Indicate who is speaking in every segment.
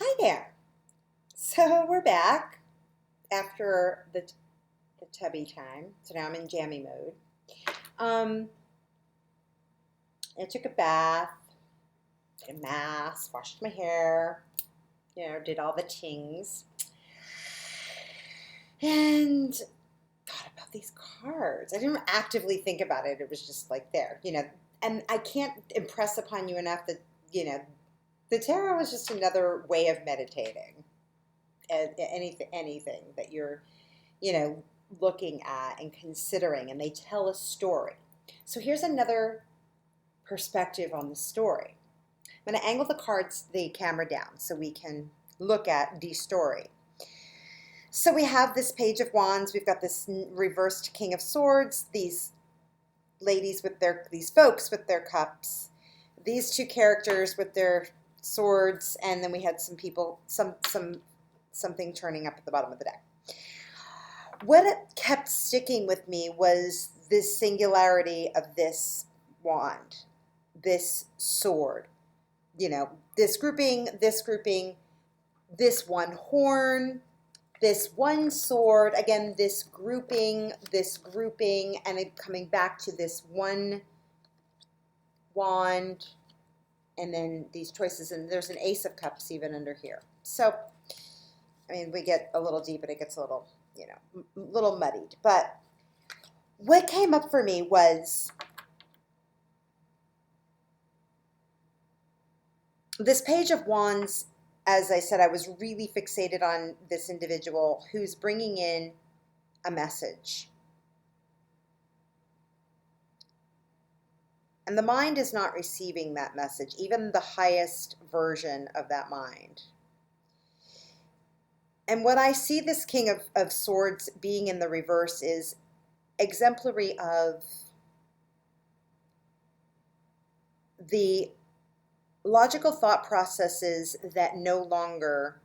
Speaker 1: Hi there. So we're back after the tubby time. So now I'm in jammy mode. Um, I took a bath, did a mask, washed my hair, did all the tings, and thought about these cards. I didn't actively think about it. It was just like there. And I can't impress upon you enough that you know the tarot is just another way of meditating. Anything that you're you know, looking at and considering, and they tell a story. So here's another perspective on the story. I'm going to angle the camera down so we can look at the story. So we have this Page of Wands. We've got this reversed King of Swords. These these folks with their cups. These two characters with their swords, and then we had some people, something turning up at the bottom of the deck. What kept sticking with me was this singularity of this wand, this sword, this grouping, this one horn, this one sword, again, this grouping, and it coming back to this one wand, and then these choices, and there's an Ace of Cups even under here. So, I mean, we get a little deep and it gets a little, little muddied. But what came up for me was this Page of Wands. As I said, I was really fixated on this individual who's bringing in a message. And the mind is not receiving that message, even the highest version of that mind. And what I see this King of Swords being in the reverse is exemplary of the logical thought processes that no longer,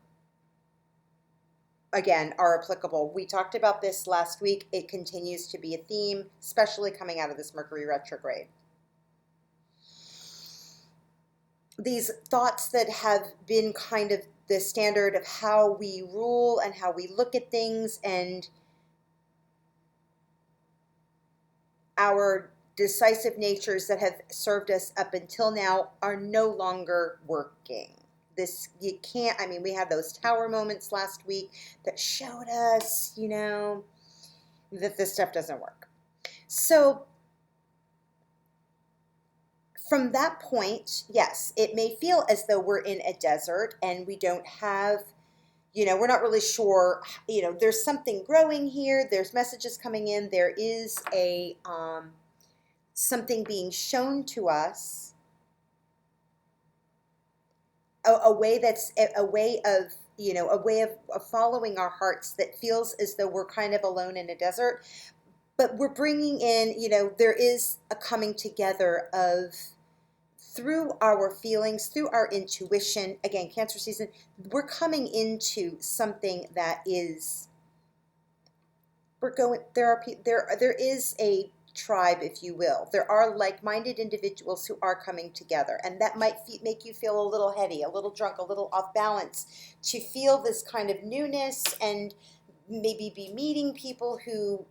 Speaker 1: again, are applicable. We talked about this last week. It continues to be a theme, especially coming out of this Mercury retrograde. These thoughts that have been kind of the standard of how we rule and how we look at things, and our decisive natures that have served us up until now are no longer working. This, you can't, I mean, we had those tower moments last week that showed us, that this stuff doesn't work. So from that point, yes, it may feel as though we're in a desert and we don't have, we're not really sure, there's something growing here, there's messages coming in, there is something being shown to us, a way that's a way of, a way of following our hearts that feels as though we're kind of alone in a desert. But we're bringing in, there is a coming together of, through our feelings, through our intuition, again, Cancer season, we're coming into something that is, there is a tribe, if you will. There are like-minded individuals who are coming together, and that might make you feel a little heady, a little drunk, a little off balance, to feel this kind of newness, and maybe be meeting people who,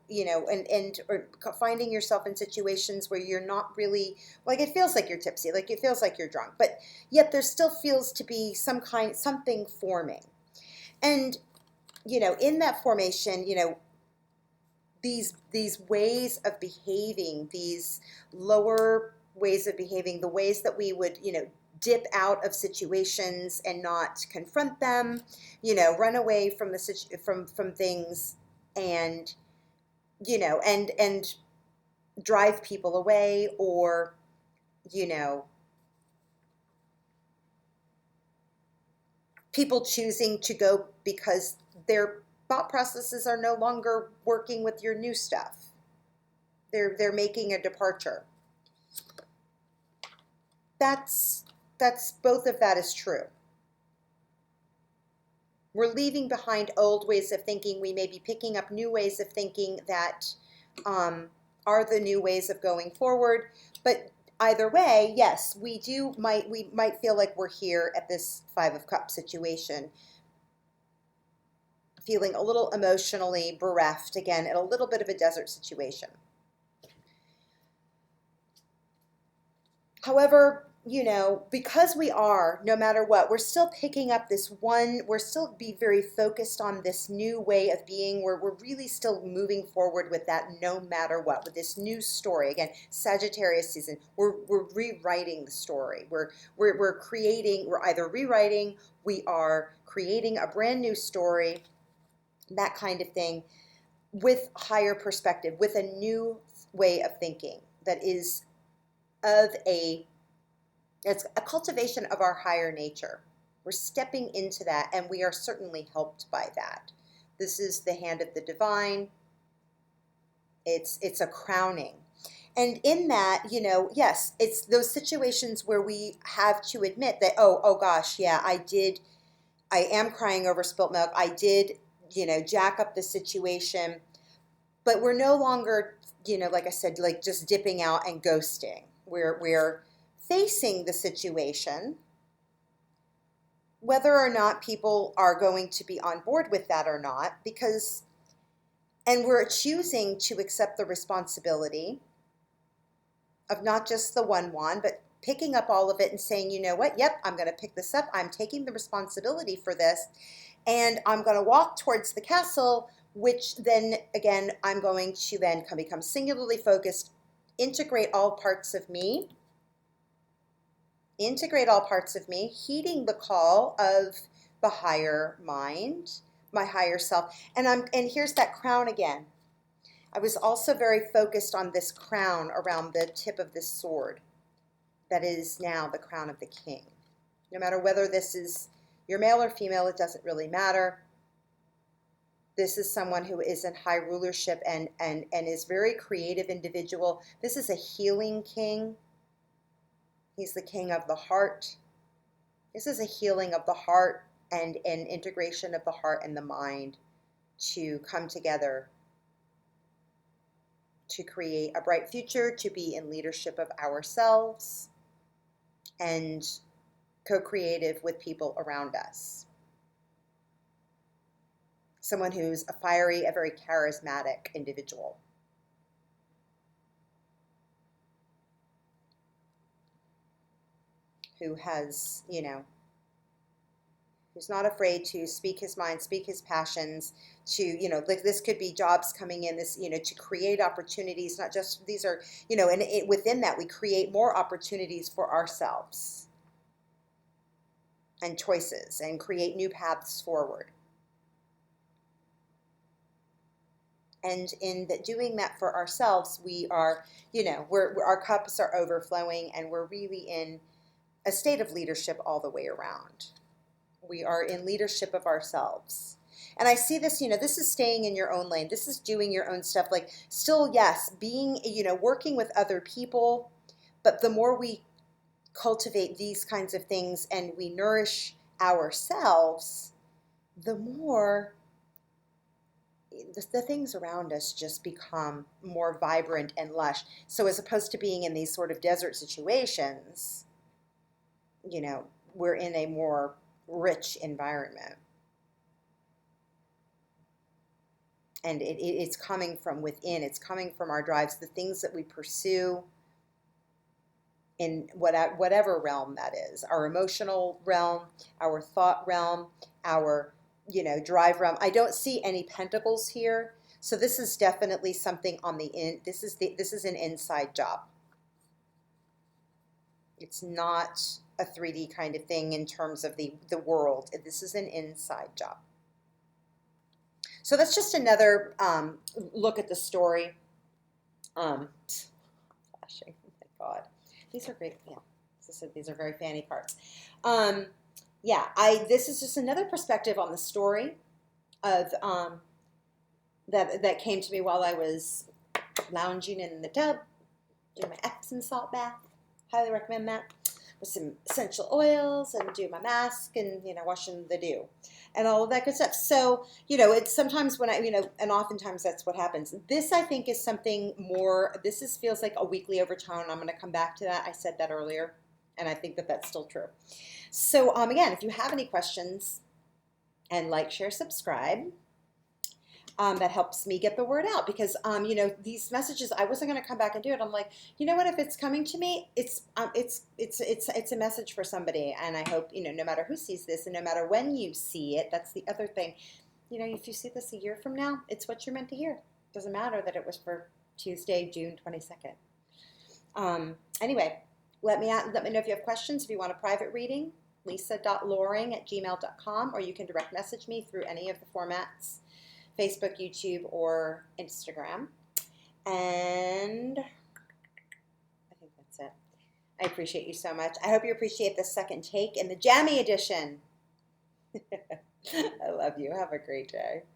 Speaker 1: or finding yourself in situations where you're not really, like, it feels like you're tipsy, like it feels like you're drunk, but yet there still feels to be something forming. And, in that formation, these ways of behaving, these lower ways of behaving, the ways that we would, dip out of situations and not confront them, run away from from things, and and drive people away, or people choosing to go because their thought processes are no longer working with your new stuff. They're making a departure. That's both of that is true. We're leaving behind old ways of thinking. We may be picking up new ways of thinking that are the new ways of going forward. But either way, yes, we might feel like we're here at this Five of Cups situation, feeling a little emotionally bereft, again, in a little bit of a desert situation. However, because we are, no matter what, we're still picking up this one, we're still be very focused on this new way of being, where we're really still moving forward with that no matter what, with this new story. Again, Sagittarius season, we're rewriting the story. We're creating, we're either rewriting, we are creating a brand new story, that kind of thing, with higher perspective, with a new way of thinking that is of it's a cultivation of our higher nature. We're stepping into that, and we are certainly helped by that. This is the hand of the divine. It's a crowning. And in that, yes, it's those situations where we have to admit that, oh gosh, yeah, I am crying over spilt milk. I did, jack up the situation, but we're no longer, like I said, like just dipping out and ghosting. We're facing the situation, whether or not people are going to be on board with that or not, and we're choosing to accept the responsibility of not just the one, but picking up all of it and saying, you know what, yep, I'm going to pick this up. I'm taking the responsibility for this, and I'm going to walk towards the castle, which then, again, I'm going to then become singularly focused, integrate all parts of me, heeding the call of the higher mind, my higher self. And here's that crown again. I was also very focused on this crown around the tip of this sword. That is now the crown of the king. No matter whether this is you're male or female, it doesn't really matter. This is someone who is in high rulership and is very creative individual. This is a healing king. He's the king of the heart. This is a healing of the heart and an integration of the heart and the mind to come together to create a bright future, to be in leadership of ourselves, and co-creative with people around us. Someone who's a very charismatic individual. Who has, who's not afraid to speak his mind, speak his passions, to, like this could be jobs coming in, this, to create opportunities, not just, these are, and within that we create more opportunities for ourselves and choices and create new paths forward. And in doing that for ourselves, we are, our cups are overflowing, and we're really in a state of leadership all the way around. We are in leadership of ourselves. And I see this, this is staying in your own lane. This is doing your own stuff. Like still, yes, being, working with other people. But the more we cultivate these kinds of things and we nourish ourselves, the more the things around us just become more vibrant and lush. So as opposed to being in these sort of desert situations, we're in a more rich environment. And it's coming from within. It's coming from our drives, the things that we pursue in whatever realm that is, our emotional realm, our thought realm, our, drive realm. I don't see any pentacles here. So this is definitely something on the this is an inside job. It's not a 3D kind of thing in terms of the world. This is an inside job. So that's just another look at the story. Flashing, oh my God. These are great, yeah. As I said, these are very fanny cards. This is just another perspective on the story of that came to me while I was lounging in the tub, doing my Epsom salt bath. Highly recommend that. with some essential oils and do my mask and, washing the dew and all of that good stuff. So, it's sometimes when and oftentimes that's what happens. This, I think, is something more, feels like a weekly overtone. I'm going to come back to that. I said that earlier, and I think that that's still true. So, again, if you have any questions, and like, share, subscribe. That helps me get the word out because, these messages, I wasn't going to come back and do it. I'm like, you know what? If it's coming to me, it's a message for somebody. And I hope, no matter who sees this and no matter when you see it, that's the other thing. If you see this a year from now, it's what you're meant to hear. It doesn't matter that it was for Tuesday, June 22nd. Anyway, let me know if you have questions. If you want a private reading, lisa.loring@gmail.com, or you can direct message me through any of the formats. Facebook, YouTube, or Instagram. And I think that's it. I appreciate you so much. I hope you appreciate the second take in the Jammy edition. I love you. Have a great day.